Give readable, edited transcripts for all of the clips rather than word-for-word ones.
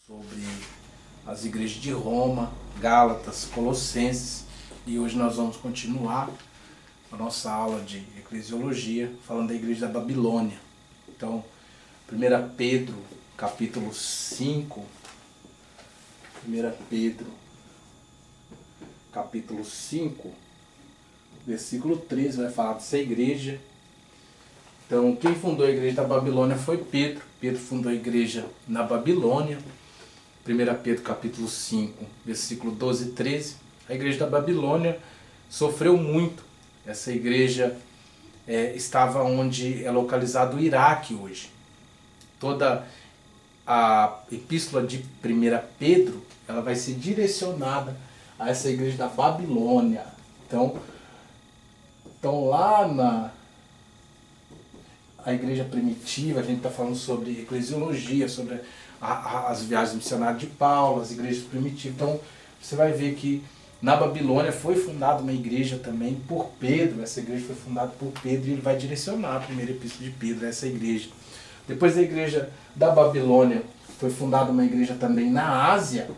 sobre as igrejas de Roma, Gálatas, Colossenses, e hoje nós vamos continuar a nossa aula de eclesiologia falando da igreja da Babilônia. Então, 1 Pedro, capítulo 5, 1 Pedro, capítulo 5, versículo 13, vai falar dessa igreja. Então, quem fundou a igreja da Babilônia foi Pedro. Pedro fundou a igreja na Babilônia. 1 Pedro capítulo 5, versículo 12 e 13. A igreja da Babilônia sofreu muito. Essa igreja estava onde é localizado o Iraque hoje. Toda a epístola de 1 Pedro, ela vai ser direcionada a essa igreja da Babilônia. Então lá na a igreja primitiva, a gente está falando sobre eclesiologia, sobre as viagens missionárias de Paulo, as igrejas primitivas. Então você vai ver que na Babilônia foi fundada uma igreja também por Pedro. Essa igreja foi fundada por Pedro e ele vai direcionar a primeira epístola de Pedro a essa igreja. Depois da igreja da Babilônia foi fundada uma igreja também na Ásia.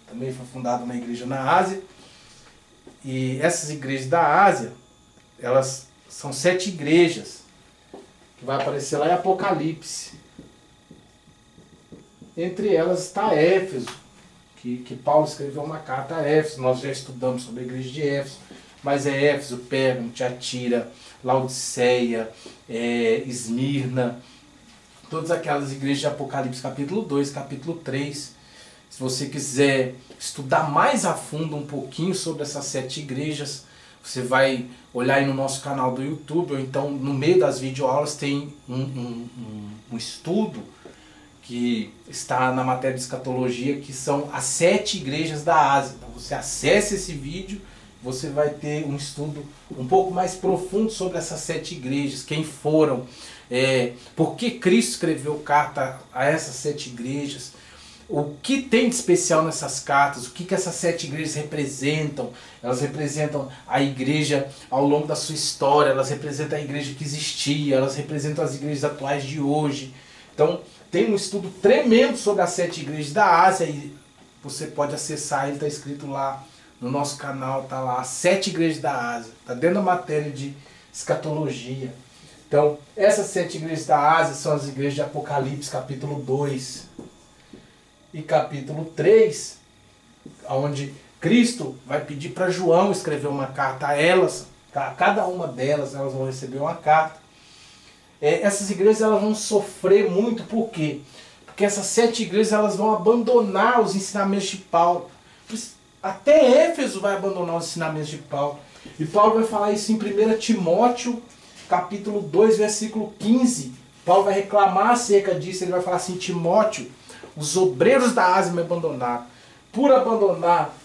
Também foi fundada uma igreja na Ásia. E essas igrejas da Ásia, elas são 7 igrejas, que vai aparecer lá em Apocalipse. Entre elas está Éfeso, que Paulo escreveu uma carta a Éfeso. Nós já estudamos sobre a igreja de Éfeso, mas é Éfeso, Pérgamo, Tiatira, Laodiceia, Esmirna, todas aquelas igrejas de Apocalipse, capítulo 2, capítulo 3. Se você quiser estudar mais a fundo um pouquinho sobre essas 7 igrejas, você vai olhar aí no nosso canal do YouTube, ou então no meio das videoaulas tem um estudo que está na matéria de escatologia, que são as 7 igrejas da Ásia. Então você acessa esse vídeo, você vai ter um estudo um pouco mais profundo sobre essas 7 igrejas, quem foram, por que Cristo escreveu carta a essas 7 igrejas, o que tem de especial nessas cartas, o que essas 7 igrejas representam. Elas representam a igreja ao longo da sua história, elas representam a igreja que existia, elas representam as igrejas atuais de hoje. Então tem um estudo tremendo sobre as 7 igrejas da Ásia, e você pode acessar, ele está escrito lá no nosso canal, está lá, as 7 igrejas da Ásia, está dentro da matéria de escatologia. Então essas 7 igrejas da Ásia são as igrejas de Apocalipse, capítulo 2 e capítulo 3, onde Cristo vai pedir para João escrever uma carta a elas. Cada uma delas, elas vão receber uma carta. Essas igrejas elas vão sofrer muito. Por quê? Porque essas 7 igrejas elas vão abandonar os ensinamentos de Paulo. Até Éfeso vai abandonar os ensinamentos de Paulo. E Paulo vai falar isso em 1 Timóteo, capítulo 2, versículo 15. Paulo vai reclamar acerca disso. Ele vai falar assim: Timóteo, os obreiros da Ásia me abandonaram. Por abandonar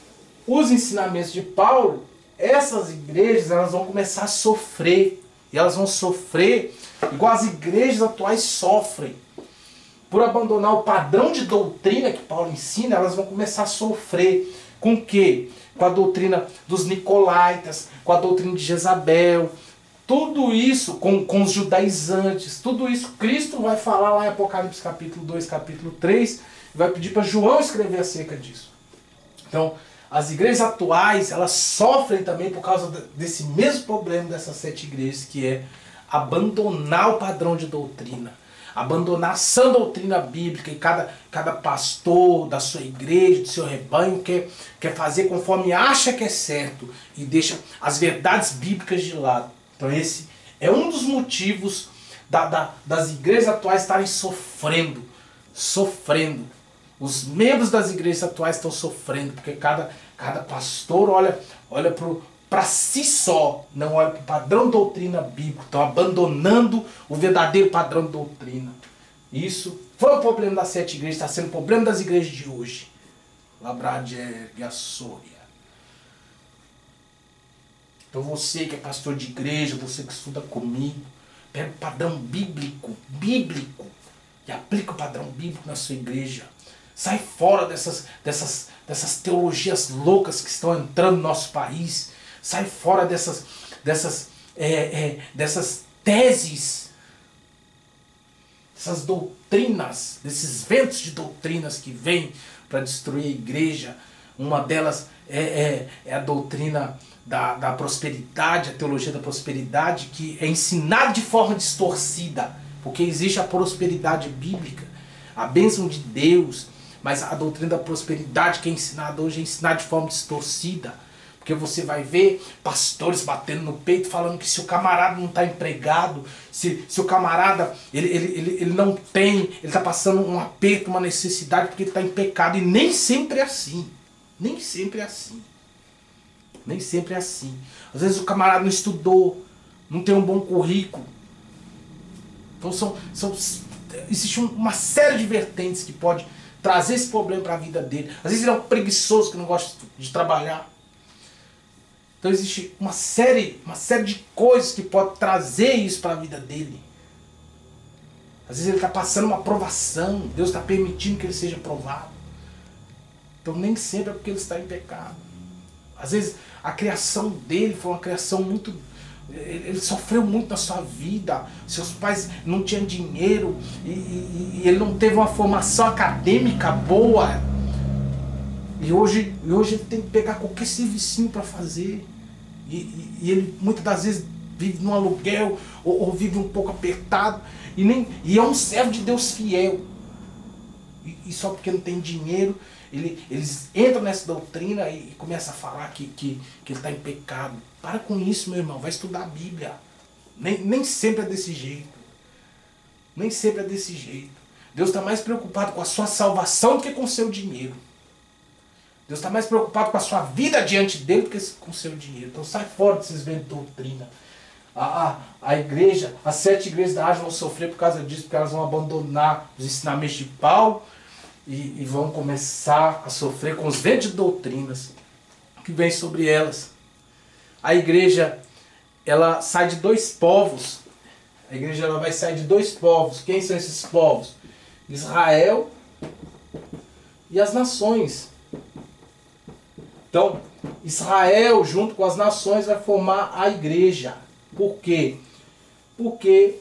os ensinamentos de Paulo, essas igrejas elas vão começar a sofrer. E elas vão sofrer igual as igrejas atuais sofrem. Por abandonar o padrão de doutrina que Paulo ensina, elas vão começar a sofrer. Com o quê? Com a doutrina dos nicolaítas, com a doutrina de Jezabel. Tudo isso, com os judaizantes, tudo isso Cristo vai falar lá em Apocalipse capítulo 2, capítulo 3, e vai pedir para João escrever acerca disso. Então, as igrejas atuais, elas sofrem também por causa desse mesmo problema dessas 7 igrejas, que é abandonar o padrão de doutrina, abandonar a sã doutrina bíblica, e cada pastor da sua igreja, do seu rebanho, quer fazer conforme acha que é certo, e deixa as verdades bíblicas de lado. Então esse é um dos motivos das igrejas atuais estarem sofrendo. Os membros das igrejas atuais estão sofrendo, porque cada pastor olha para si só, não olha para o padrão de doutrina bíblica, estão abandonando o verdadeiro padrão de doutrina. Isso foi o problema das 7 igrejas, está sendo o problema das igrejas de hoje. Labradier e Açúria. Então você que é pastor de igreja, você que estuda comigo, pega o padrão bíblico, e aplica o padrão bíblico na sua igreja. Sai fora dessas teologias loucas que estão entrando no nosso país. Sai fora dessas teses essas doutrinas, desses ventos de doutrinas que vêm para destruir a igreja. Uma delas é a doutrina da prosperidade, a teologia da prosperidade, que é ensinada de forma distorcida, porque existe a prosperidade bíblica, a bênção de Deus, mas a doutrina da prosperidade que é ensinada hoje é ensinada de forma distorcida. Porque você vai ver pastores batendo no peito, falando que se o camarada não está empregado, se o camarada ele não tem, ele está passando um aperto, uma necessidade, porque ele está em pecado. E nem sempre é assim. Nem sempre é assim. Nem sempre é assim. Às vezes o camarada não estudou, não tem um bom currículo. Então existe uma série de vertentes que pode trazer esse problema para a vida dele. Às vezes ele é um preguiçoso que não gosta de trabalhar. Então existe uma série de coisas que pode trazer isso para a vida dele. Às vezes ele está passando uma provação, Deus está permitindo que ele seja provado. Então nem sempre é porque ele está em pecado. Às vezes a criação dele foi uma criação muito... Ele sofreu muito na sua vida. Seus pais não tinham dinheiro e ele não teve uma formação acadêmica boa. E hoje ele tem que pegar qualquer servicinho para fazer. E ele muitas das vezes vive num aluguel ou vive um pouco apertado. E é um servo de Deus fiel. E só porque não tem dinheiro, eles entram nessa doutrina e começam a falar que ele está em pecado. Para com isso, meu irmão. Vai estudar a Bíblia. Nem sempre é desse jeito. Nem sempre é desse jeito. Deus está mais preocupado com a sua salvação do que com o seu dinheiro. Deus está mais preocupado com a sua vida diante dele do que com o seu dinheiro. Então sai fora desses ventos de doutrina. A igreja, as 7 igrejas da Ásia vão sofrer por causa disso, porque elas vão abandonar os ensinamentos de Paulo e vão começar a sofrer com os ventos de doutrinas que vêm sobre elas. A igreja, ela sai de 2 povos. A igreja ela vai sair de 2 povos. Quem são esses povos? Israel e as nações. Então, Israel, junto com as nações, vai formar a igreja. Por quê? Porque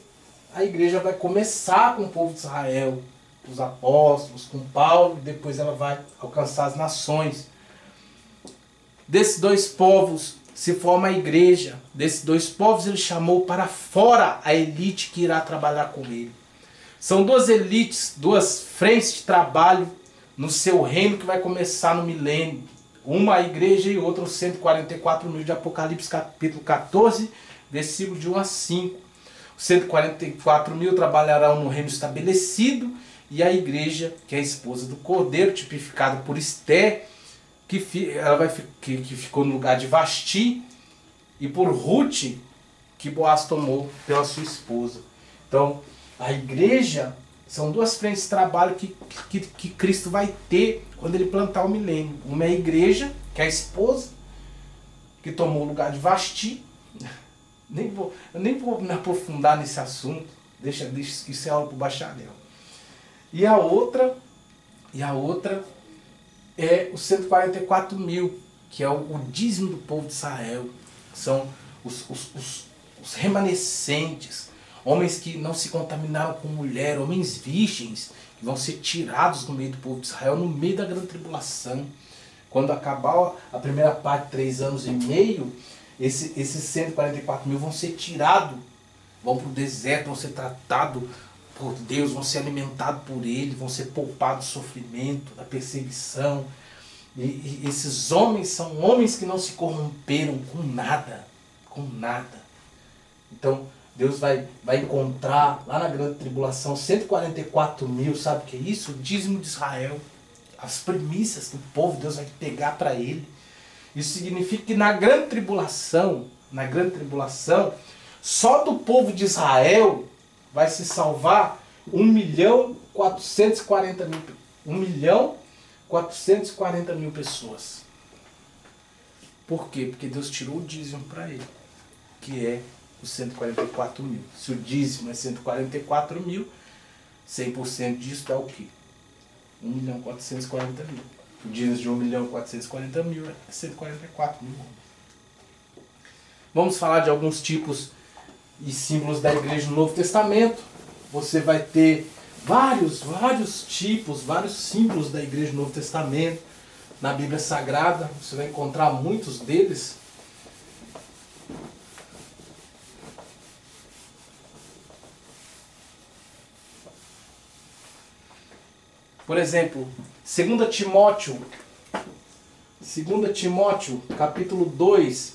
a igreja vai começar com o povo de Israel, os apóstolos, com Paulo, e depois ela vai alcançar as nações. Desses 2 povos se forma a igreja. Desses 2 povos ele chamou para fora a elite que irá trabalhar com ele. São 2 elites, 2 frentes de trabalho no seu reino que vai começar no milênio. Uma a igreja e outra os 144 mil de Apocalipse capítulo 14, versículo de 1 a 5. Os 144 mil trabalharão no reino estabelecido e a igreja, que é a esposa do Cordeiro, tipificada por Esté, que ficou no lugar de Vasti, e por Ruth, que Boaz tomou pela sua esposa. Então, a igreja são 2 frentes de trabalho que Cristo vai ter quando ele plantar o milênio. Uma é a igreja, que é a esposa, que tomou o lugar de Vasti. Eu nem vou me aprofundar nesse assunto. Deixa isso é aula para o bacharel. E a outra é os 144 mil, que é o dízimo do povo de Israel. São os remanescentes, homens que não se contaminaram com mulher, homens virgens, que vão ser tirados do meio do povo de Israel no meio da grande tribulação. Quando acabar a primeira parte, 3 anos e meio, esses 144 mil vão ser tirados, vão para o deserto, vão ser tratados por Deus, vão ser alimentados por Ele, vão ser poupados do sofrimento, da perseguição. E esses homens são homens que não se corromperam com nada, com nada. Então, Deus vai encontrar lá na grande tribulação 144 mil, sabe o que é isso? O dízimo de Israel, as primícias do povo, Deus vai pegar para ele. Isso significa que na grande tribulação, só do povo de Israel vai se salvar 1.440.000 pessoas. Por quê? Porque Deus tirou o dízimo para ele, que é os 144 mil. Se o dízimo é 144 mil, 100% disso dá o quê? 1.440.000. O dízimo de 1.440.000 é 144 mil. Vamos falar de alguns tipos e símbolos da igreja no Novo Testamento. você vai ter vários tipos, vários símbolos da igreja do Novo Testamento. Na Bíblia Sagrada, você vai encontrar muitos deles. Por exemplo, 2 Timóteo, capítulo 2,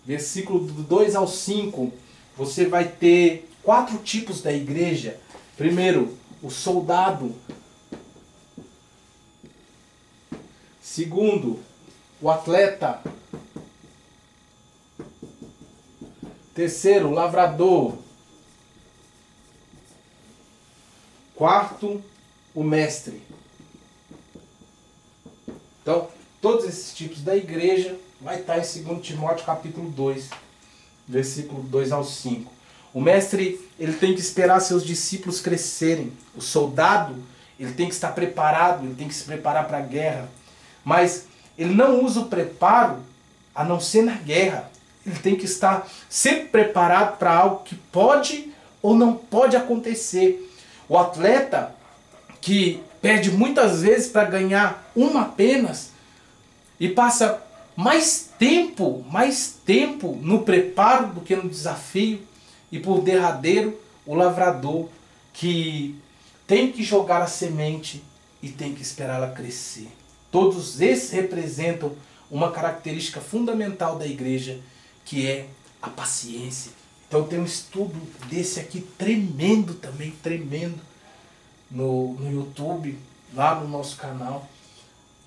versículo do 2 ao 5, você vai ter 4 tipos da igreja. Primeiro, o soldado. Segundo, o atleta. Terceiro, o lavrador. Quarto, o mestre. Então, todos esses tipos da igreja vai estar em 2 Timóteo capítulo 2, versículo 2 ao 5. O mestre, ele tem que esperar seus discípulos crescerem. O soldado, ele tem que estar preparado, ele tem que se preparar para a guerra. Mas ele não usa o preparo a não ser na guerra. Ele tem que estar sempre preparado para algo que pode ou não pode acontecer. O atleta que perde muitas vezes para ganhar uma apenas e passa mais tempo no preparo do que no desafio. E por derradeiro, o lavrador que tem que jogar a semente e tem que esperar ela crescer. Todos esses representam uma característica fundamental da igreja, que é a paciência. Então tem um estudo desse aqui tremendo também, tremendo, no YouTube, lá no nosso canal.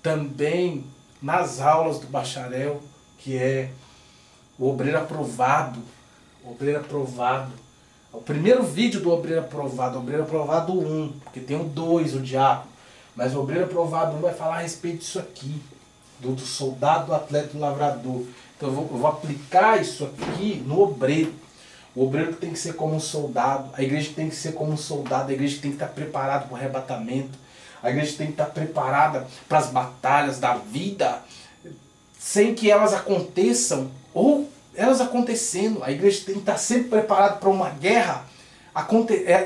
Também nas aulas do bacharel, que é o Obreiro Aprovado. Obreiro Aprovado. O primeiro vídeo do Obreiro Aprovado, Obreiro Aprovado 1, porque tem o 2, o diácono. Mas o Obreiro Aprovado 1 vai falar a respeito disso aqui, do soldado, do atleta, do lavrador. Então eu vou aplicar isso aqui no obreiro. O obreiro tem que ser como um soldado, a igreja tem que ser como um soldado, a igreja tem que estar preparada para o arrebatamento, a igreja tem que estar preparada para as batalhas da vida, sem que elas aconteçam ou elas acontecendo. A igreja tem que estar sempre preparada para uma guerra,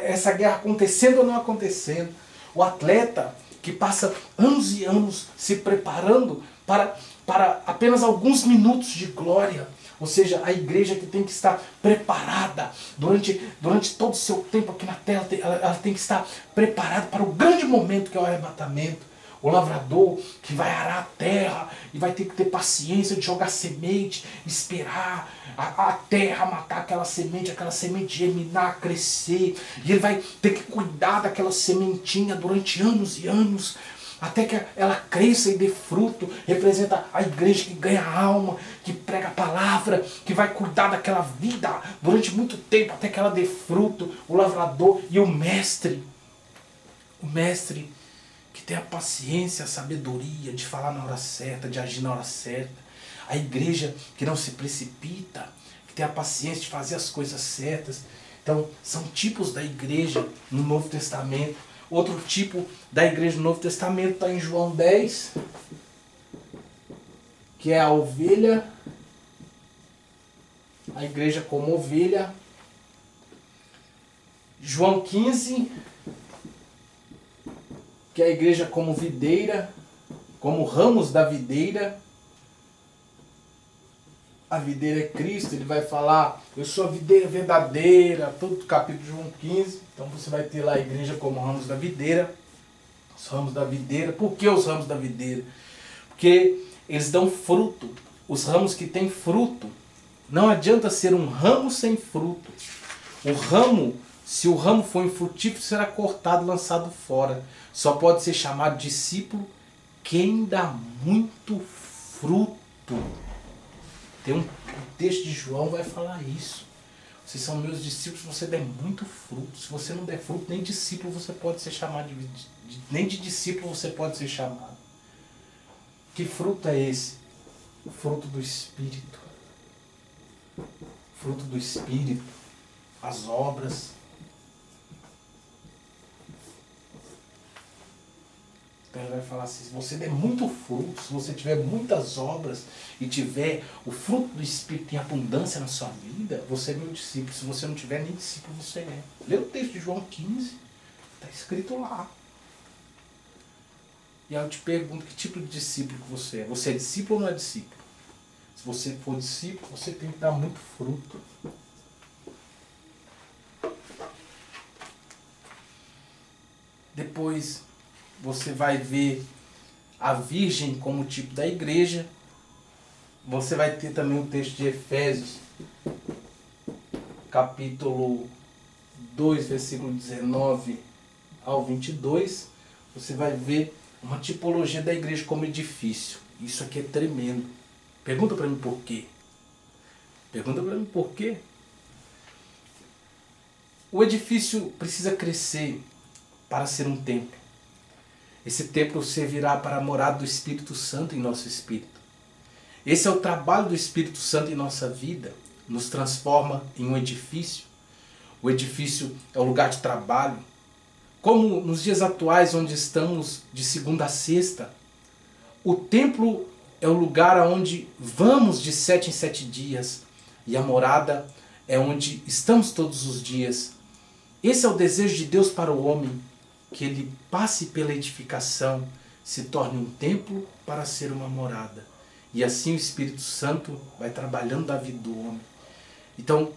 essa guerra acontecendo ou não acontecendo. O atleta que passa anos e anos se preparando para apenas alguns minutos de glória. Ou seja, a igreja que tem que estar preparada durante todo o seu tempo aqui na terra, ela tem que estar preparada para o grande momento que é o arrebatamento. O lavrador que vai arar a terra e vai ter que ter paciência de jogar semente, esperar a terra matar aquela semente germinar, crescer. E ele vai ter que cuidar daquela sementinha durante anos e anos, até que ela cresça e dê fruto. Representa a igreja que ganha alma, que prega a palavra, que vai cuidar daquela vida durante muito tempo, até que ela dê fruto. O lavrador e o mestre. O mestre que tem a paciência, a sabedoria de falar na hora certa, de agir na hora certa. A igreja que não se precipita, que tem a paciência de fazer as coisas certas. Então, são tipos da igreja no Novo Testamento. Outro tipo da igreja no Novo Testamento está em João 10, que é a ovelha, a igreja como ovelha. João 15, que é a igreja como videira, como ramos da videira. A videira é Cristo, ele vai falar, eu sou a videira verdadeira, todo o capítulo de João 15. Então você vai ter lá a igreja como ramos da videira. Os ramos da videira. Por que os ramos da videira? Porque eles dão fruto. Os ramos que têm fruto. Não adianta ser um ramo sem fruto. O ramo, se o ramo for infrutífero, será cortado e lançado fora. Só pode ser chamado discípulo quem dá muito fruto. Tem um texto de João que vai falar isso. Vocês são meus discípulos se você der muito fruto. Se você não der fruto, nem discípulo você pode ser chamado nem de discípulo você pode ser chamado. Que fruto é esse? O fruto do Espírito. Fruto do Espírito. As obras. Ele vai falar assim, se você der muito fruto, se você tiver muitas obras e tiver o fruto do Espírito em abundância na sua vida, você é meu discípulo. Se você não tiver nem discípulo, você é. Lê o texto de João 15, está escrito lá. E aí eu te pergunto, que tipo de discípulo que você é? Você é discípulo ou não é discípulo? Se você for discípulo, você tem que dar muito fruto. Depois você vai ver a Virgem como tipo da igreja. Você vai ter também o texto de Efésios, capítulo 2, versículo 19 ao 22. Você vai ver uma tipologia da igreja como edifício. Isso aqui é tremendo. Pergunta para mim por quê. Pergunta para mim por quê. O edifício precisa crescer para ser um templo. Esse templo servirá para a morada do Espírito Santo em nosso espírito. Esse é o trabalho do Espírito Santo em nossa vida. Nos transforma em um edifício. O edifício é o lugar de trabalho. Como nos dias atuais, onde estamos de segunda a sexta, o templo é o lugar onde vamos de 7 em 7 dias. E a morada é onde estamos todos os dias. Esse é o desejo de Deus para o homem, que ele passe pela edificação, se torne um templo para ser uma morada. E assim o Espírito Santo vai trabalhando da vida do homem. Então, o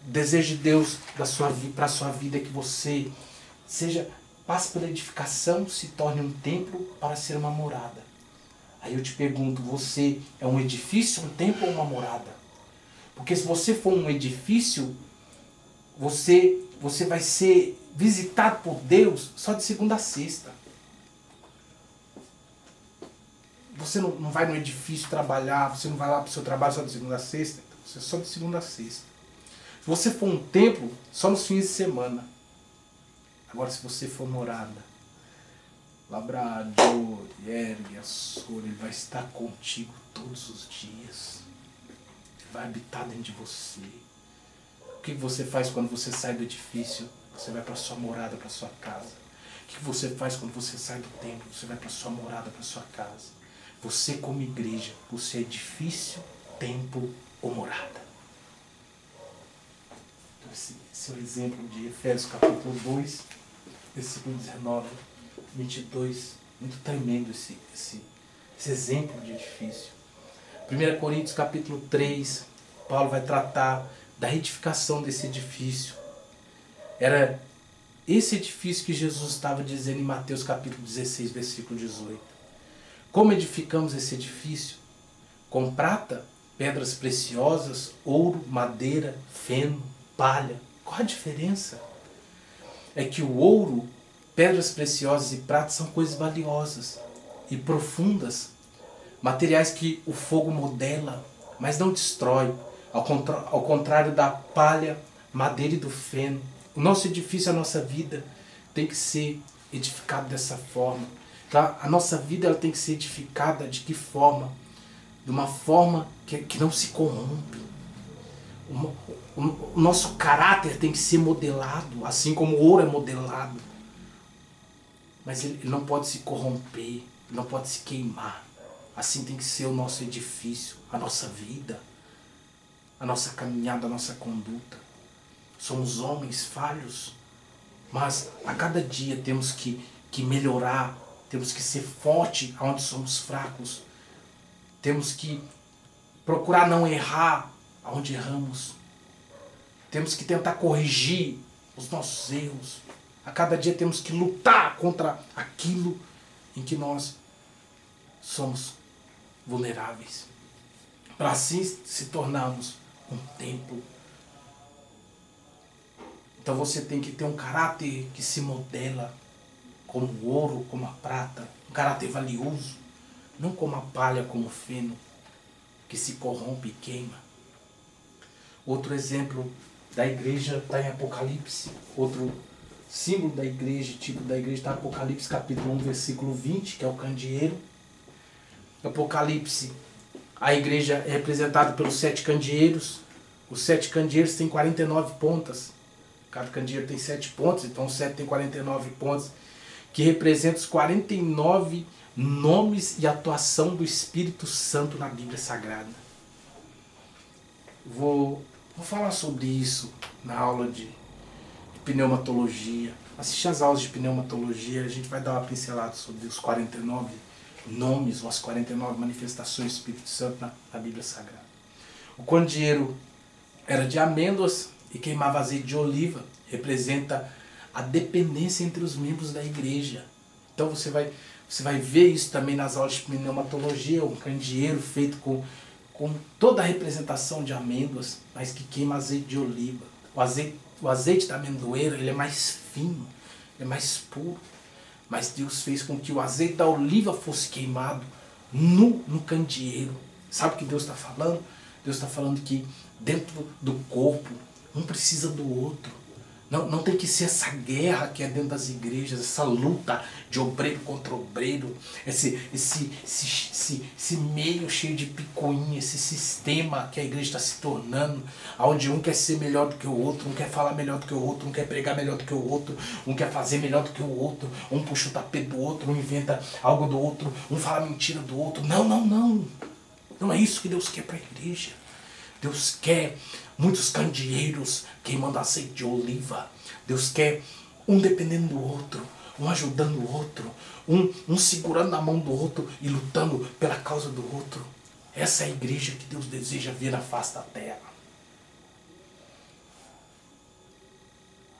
desejo de Deus para a sua vida é que você passe pela edificação, se torne um templo para ser uma morada. Aí eu te pergunto, você é um edifício, um templo ou uma morada? Porque se você for um edifício, você vai ser visitado por Deus só de segunda a sexta. Você não vai no edifício trabalhar, você não vai lá para o seu trabalho só de segunda a sexta, então você é só de segunda a sexta. Se você for um templo, só nos fins de semana. Agora se você for morada, labrador, ergue, açor, ele vai estar contigo todos os dias. Ele vai habitar dentro de você. O que você faz quando você sai do edifício? Você vai para a sua morada, para a sua casa. O que você faz quando você sai do templo? Você vai para a sua morada, para a sua casa. Você como igreja, você é edifício, templo ou morada. Então, esse é o exemplo de Efésios capítulo 2, versículo 19, 22. Muito tremendo esse exemplo de edifício. 1 Coríntios capítulo 3, Paulo vai tratar da edificação desse edifício. Era esse edifício que Jesus estava dizendo em Mateus capítulo 16, versículo 18. Como edificamos esse edifício? Com prata, pedras preciosas, ouro, madeira, feno, palha. Qual a diferença? É que o ouro, pedras preciosas e prata são coisas valiosas e profundas. Materiais que o fogo modela, mas não destrói. Ao contrário da palha, madeira e do feno. O nosso edifício, a nossa vida, tem que ser edificado dessa forma. Tá? A nossa vida ela tem que ser edificada de que forma? De uma forma que não se corrompe. O nosso caráter tem que ser modelado, assim como o ouro é modelado. Mas ele não pode se corromper, ele não pode se queimar. Assim tem que ser o nosso edifício, a nossa vida, a nossa caminhada, a nossa conduta. Somos homens falhos, mas a cada dia temos que melhorar, temos que ser forte onde somos fracos. Temos que procurar não errar onde erramos. Temos que tentar corrigir os nossos erros. A cada dia temos que lutar contra aquilo em que nós somos vulneráveis. Para assim se tornarmos um templo. Então você tem que ter um caráter que se modela como o ouro, como a prata. Um caráter valioso. Não como a palha, como o feno, que se corrompe e queima. Outro exemplo da igreja está em Apocalipse. Outro símbolo da igreja, tipo da igreja, está em Apocalipse capítulo 1, versículo 20, que é o candeeiro. Apocalipse, a igreja é representada pelos 7 candeeiros. Os 7 candeeiros têm 49 pontas. Cada candeeiro tem 7 pontas, então o 7 tem 49 pontas, que representam os 49 nomes e atuação do Espírito Santo na Bíblia Sagrada. Vou falar sobre isso na aula de pneumatologia. Assistir as aulas de pneumatologia, a gente vai dar uma pincelada sobre os 49 nomes ou as 49 manifestações do Espírito Santo na Bíblia Sagrada. O candeeiro era de amêndoas e queimava azeite de oliva, representa a dependência entre os membros da igreja. Então você vai ver isso também nas aulas de pneumatologia, um candeeiro feito com toda a representação de amêndoas, mas que queima azeite de oliva. O azeite da amendoeira, ele é mais fino, é mais puro, mas Deus fez com que o azeite da oliva fosse queimado no candeeiro. Sabe o que Deus está falando? Deus está falando que dentro do corpo, um precisa do outro. Não tem que ser essa guerra que é dentro das igrejas, essa luta de obreiro contra obreiro, esse meio cheio de picuinha, esse sistema que a igreja está se tornando, onde um quer ser melhor do que o outro, um quer falar melhor do que o outro, um quer pregar melhor do que o outro, um quer fazer melhor do que o outro, um puxa o tapete do outro, um inventa algo do outro, um fala mentira do outro. Não. Não é isso que Deus quer para a igreja. Deus quer muitos candeeiros queimando azeite de oliva. Deus quer um dependendo do outro, um ajudando o outro, um segurando na mão do outro e lutando pela causa do outro. Essa é a igreja que Deus deseja ver na face da terra.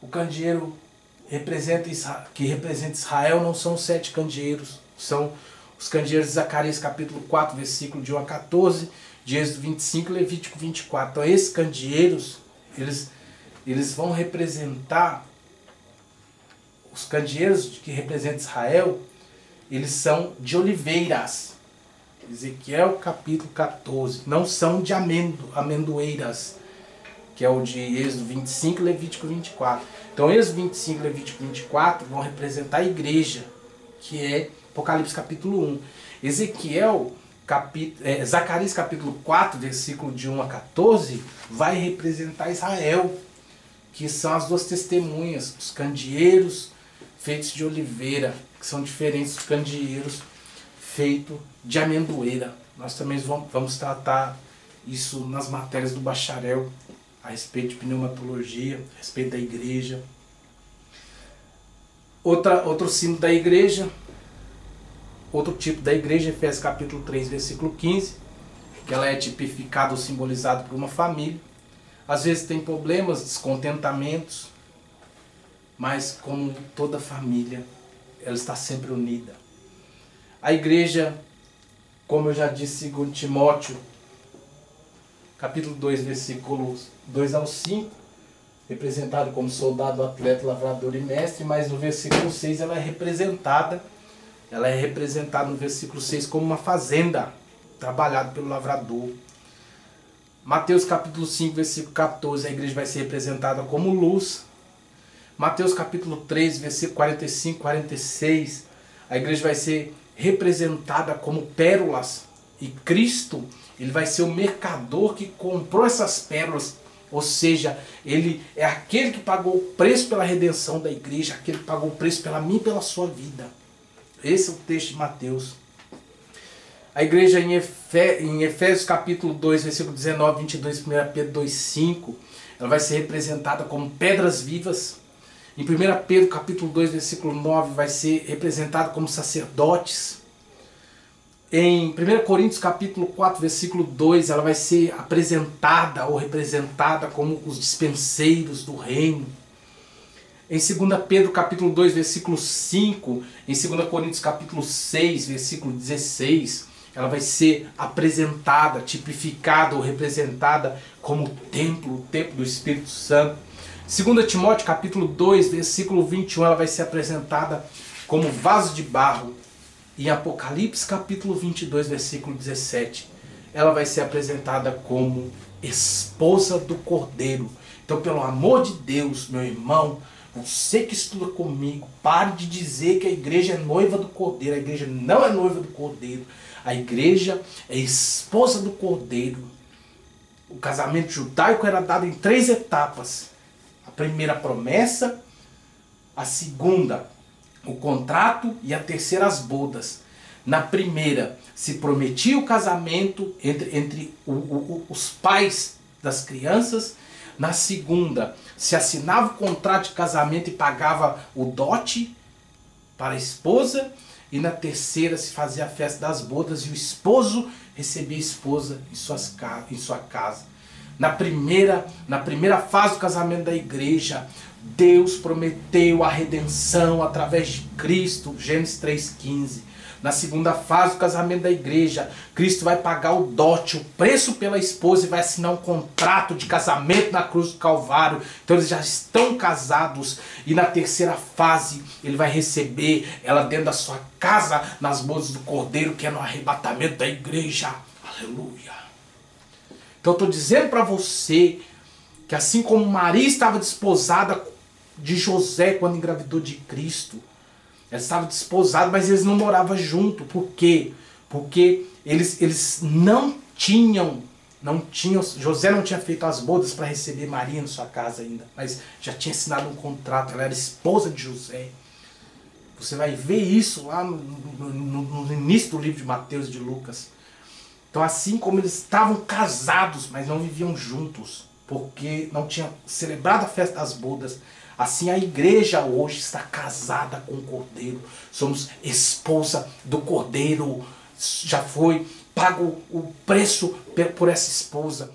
O candeeiro que representa Israel não são os 7 candeeiros, são os candeeiros de Zacarias capítulo 4, versículo de 1 a 14, de Êxodo 25 e Levítico 24. Então esses candeeiros, eles vão representar, os candeeiros que representam Israel, eles são de oliveiras. Ezequiel capítulo 14, não são de amendoeiras, que é o de Êxodo 25 e Levítico 24. Então Êxodo 25 e Levítico 24 vão representar a igreja, que é Apocalipse capítulo 1. Zacarias capítulo 4, versículo de 1 a 14, vai representar Israel, que são as 2 testemunhas, os candeeiros feitos de oliveira, que são diferentes dos candeeiros feitos de amendoeira. Nós também vamos tratar isso nas matérias do bacharel, a respeito de pneumatologia, a respeito da igreja. Outro símbolo da igreja, outro tipo da igreja, Efésios capítulo 3, versículo 15, que ela é tipificada ou simbolizada por uma família. Às vezes tem problemas, descontentamentos, mas como toda família, ela está sempre unida. A igreja, como eu já disse, segundo Timóteo, capítulo 2, versículos 2 ao 5, representado como soldado, atleta, lavrador e mestre, mas no versículo 6 ela é representada no versículo 6 como uma fazenda, trabalhada pelo lavrador. Mateus capítulo 5, versículo 14, a igreja vai ser representada como luz. Mateus capítulo 3, versículo 45, 46, a igreja vai ser representada como pérolas. E Cristo, ele vai ser o mercador que comprou essas pérolas. Ou seja, ele é aquele que pagou o preço pela redenção da igreja, aquele que pagou o preço pela minha e pela sua vida. Esse é o texto de Mateus. A igreja em Efésios capítulo 2, versículo 19, 22, 1 Pedro 2, 5, ela vai ser representada como pedras vivas. Em 1 Pedro capítulo 2, versículo 9, vai ser representada como sacerdotes. Em 1 Coríntios capítulo 4, versículo 2, ela vai ser apresentada ou representada como os dispenseiros do reino. Em 2 Pedro capítulo 2, versículo 5, em 2 Coríntios capítulo 6, versículo 16, ela vai ser apresentada, tipificada ou representada como o templo do Espírito Santo. 2 Timóteo capítulo 2, versículo 21, ela vai ser apresentada como vaso de barro. Em Apocalipse capítulo 22, versículo 17, ela vai ser apresentada como esposa do Cordeiro. Então, pelo amor de Deus, meu irmão, você que estuda comigo, pare de dizer que a igreja é noiva do Cordeiro. A igreja não é noiva do Cordeiro. A igreja é esposa do Cordeiro. O casamento judaico era dado em 3 etapas. A primeira, a promessa. A segunda, o contrato. E a terceira, as bodas. Na primeira, se prometia o casamento entre os pais das crianças. Na segunda, se assinava o contrato de casamento e pagava o dote para a esposa. E na terceira, se fazia a festa das bodas e o esposo recebia a esposa em sua casa. Na primeira fase do casamento da igreja, Deus prometeu a redenção através de Cristo, Gênesis 3,15. Na segunda fase do casamento da igreja, Cristo vai pagar o dote, o preço pela esposa, e vai assinar um contrato de casamento na cruz do Calvário. Então eles já estão casados. E na terceira fase, ele vai receber ela dentro da sua casa, nas bodas do Cordeiro, que é no arrebatamento da igreja. Aleluia. Então eu estou dizendo para você que assim como Maria estava desposada de José quando engravidou de Cristo, ela estava desposada, mas eles não moravam junto. Por quê? Porque eles não tinham, José não tinha feito as bodas para receber Maria na sua casa ainda, mas já tinha assinado um contrato, ela era esposa de José. Você vai ver isso lá no início do livro de Mateus e de Lucas. Então assim como eles estavam casados, mas não viviam juntos, porque não tinham celebrado a festa das bodas, assim a igreja hoje está casada com o Cordeiro. Somos esposa do Cordeiro. Já foi pago o preço por essa esposa.